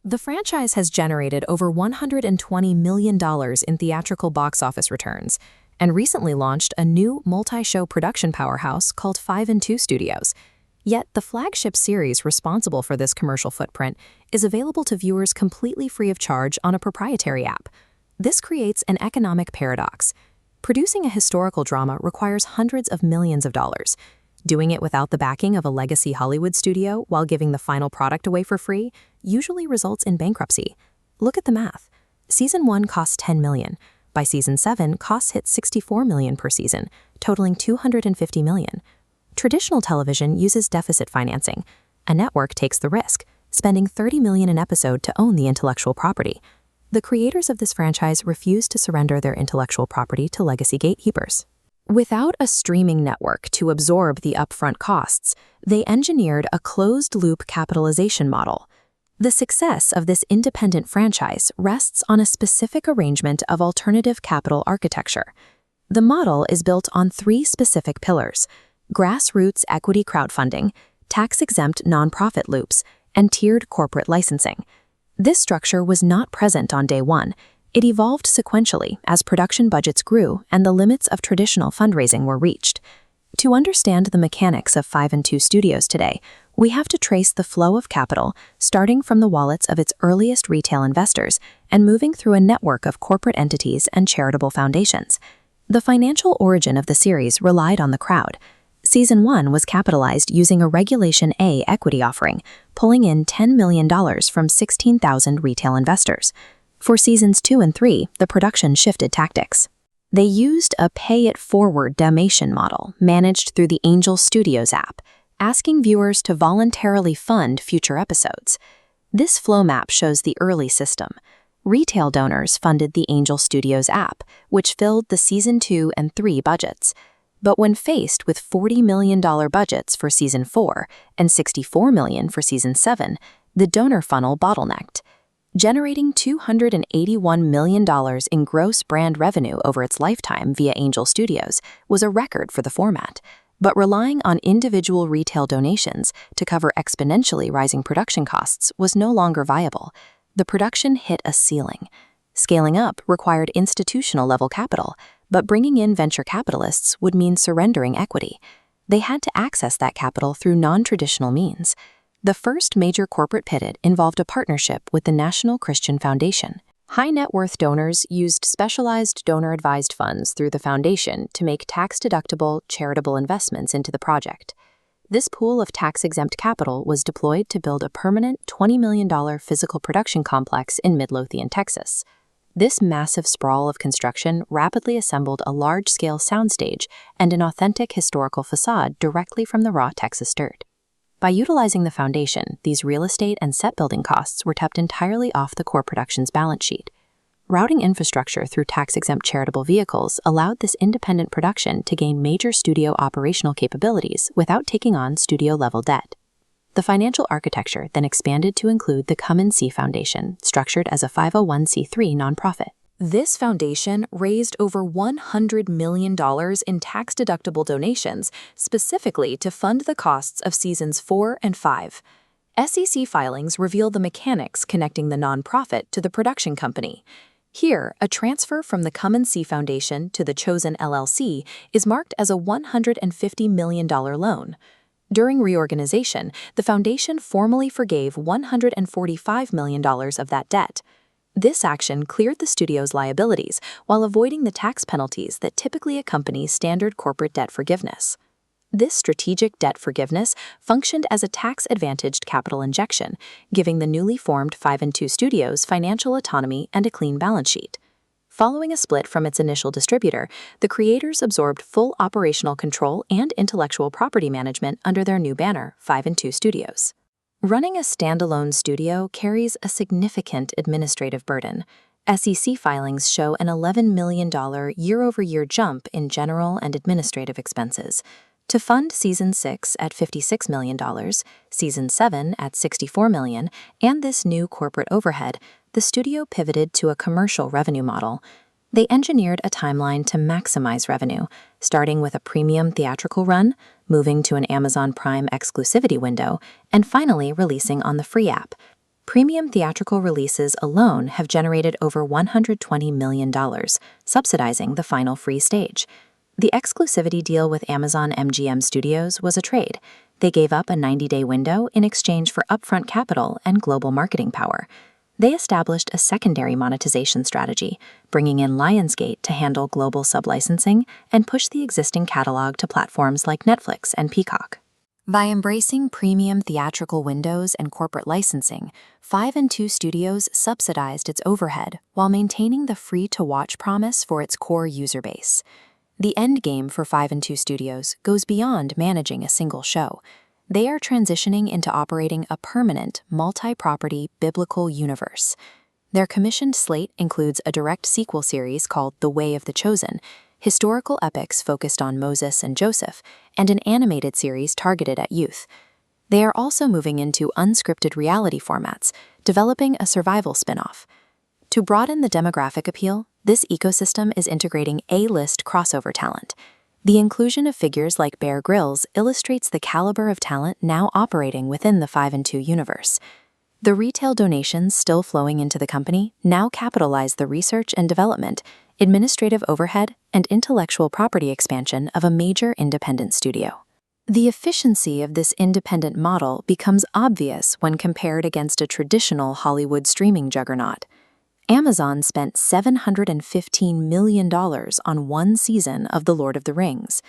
The franchise has generated over $120 million in theatrical box office returns and recently launched a new multi-show production powerhouse called 5 and 2 Studios. Yet the flagship series responsible for this commercial footprint is available to viewers completely free of charge on a proprietary app. This creates an economic paradox. Producing a historical drama requires hundreds of millions of dollars. Doing it without the backing of a legacy Hollywood studio while giving the final product away for free usually results in bankruptcy. Look at the math. Season 1 costs $10 million. By Season 7, costs hit $64 million per season, totaling $250 million. Traditional television uses deficit financing. A network takes the risk, spending $30 million an episode to own the intellectual property. The creators of this franchise refuse to surrender their intellectual property to legacy gatekeepers. Without a streaming network to absorb the upfront costs, they engineered a closed-loop capitalization model. The success of this independent franchise rests on a specific arrangement of alternative capital architecture. The model is built on 3 specific pillars: grassroots equity crowdfunding, tax-exempt nonprofit loops, and tiered corporate licensing. This structure was not present on day one. It evolved sequentially as production budgets grew and the limits of traditional fundraising were reached. To understand the mechanics of 5 and 2 Studios today, we have to trace the flow of capital, starting from the wallets of its earliest retail investors and moving through a network of corporate entities and charitable foundations. The financial origin of the series relied on the crowd. Season 1 was capitalized using a Regulation A equity offering, pulling in $10 million from 16,000 retail investors. For Seasons 2 and 3, the production shifted tactics. They used a pay-it-forward donation model managed through the Angel Studios app, asking viewers to voluntarily fund future episodes. This flow map shows the early system. Retail donors funded the Angel Studios app, which filled the Season 2 and 3 budgets. But when faced with $40 million budgets for Season 4 and $64 million for Season 7, the donor funnel bottlenecked. Generating $281 million in gross brand revenue over its lifetime via Angel Studios was a record for the format, but relying on individual retail donations to cover exponentially rising production costs was no longer viable. The production hit a ceiling. Scaling up required institutional-level capital, but bringing in venture capitalists would mean surrendering equity. They had to access that capital through non-traditional means. The first major corporate pivot involved a partnership with the National Christian Foundation. High-net-worth donors used specialized donor-advised funds through the foundation to make tax-deductible, charitable investments into the project. This pool of tax-exempt capital was deployed to build a permanent $20 million physical production complex in Midlothian, Texas. This massive sprawl of construction rapidly assembled a large-scale soundstage and an authentic historical facade directly from the raw Texas dirt. By utilizing the foundation, these real estate and set building costs were kept entirely off the core production's balance sheet. Routing infrastructure through tax-exempt charitable vehicles allowed this independent production to gain major studio operational capabilities without taking on studio-level debt. The financial architecture then expanded to include the Come and See Foundation, structured as a 501c3 nonprofit. This foundation raised over $100 million in tax-deductible donations specifically to fund the costs of Seasons 4 and 5. SEC filings reveal the mechanics connecting the nonprofit to the production company. Here, a transfer from the Come and See Foundation to the Chosen LLC is marked as a $150 million loan. During reorganization, the foundation formally forgave $145 million of that debt. This action cleared the studio's liabilities while avoiding the tax penalties that typically accompany standard corporate debt forgiveness. This strategic debt forgiveness functioned as a tax-advantaged capital injection, giving the newly formed 5 and 2 Studios financial autonomy and a clean balance sheet. Following a split from its initial distributor, the creators absorbed full operational control and intellectual property management under their new banner, 5 and 2 Studios. Running a standalone studio carries a significant administrative burden. SEC filings show an $11 million year-over-year jump in general and administrative expenses. To fund Season 6 at $56 million, Season 7 at $64 million, and this new corporate overhead, the studio pivoted to a commercial revenue model. They engineered a timeline to maximize revenue, starting with a premium theatrical run, moving to an Amazon Prime exclusivity window, and finally releasing on the free app. Premium theatrical releases alone have generated over $120 million, subsidizing the final free stage. The exclusivity deal with Amazon MGM Studios was a trade. They gave up a 90-day window in exchange for upfront capital and global marketing power. They established a secondary monetization strategy, bringing in Lionsgate to handle global sublicensing and push the existing catalog to platforms like Netflix and Peacock. By embracing premium theatrical windows and corporate licensing, 5 and 2 Studios subsidized its overhead while maintaining the free-to-watch promise for its core user base. The end game for 5 and 2 Studios goes beyond managing a single show. They are transitioning into operating a permanent, multi-property biblical universe. Their commissioned slate includes a direct sequel series called The Way of the Chosen, historical epics focused on Moses and Joseph, and an animated series targeted at youth. They are also moving into unscripted reality formats, developing a survival spin-off. To broaden the demographic appeal, this ecosystem is integrating A-list crossover talent. The inclusion of figures like Bear Grylls illustrates the caliber of talent now operating within the 5 and 2 universe. The retail donations still flowing into the company now capitalize the research and development, administrative overhead, and intellectual property expansion of a major independent studio. The efficiency of this independent model becomes obvious when compared against a traditional Hollywood streaming juggernaut. Amazon spent $715 million on one season of The Lord of the Rings.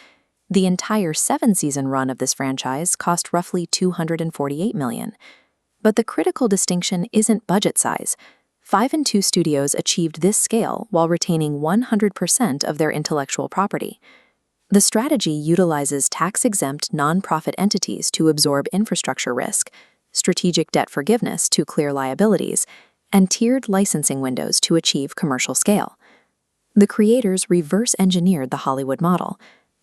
The entire 7-season run of this franchise cost roughly $248 million. But the critical distinction isn't budget size. 5 and 2 Studios achieved this scale while retaining 100% of their intellectual property. The strategy utilizes tax-exempt nonprofit entities to absorb infrastructure risk, strategic debt forgiveness to clear liabilities, and tiered licensing windows to achieve commercial scale. The creators reverse-engineered the Hollywood model,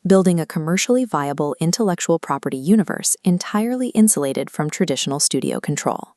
building a commercially viable intellectual property universe entirely insulated from traditional studio control.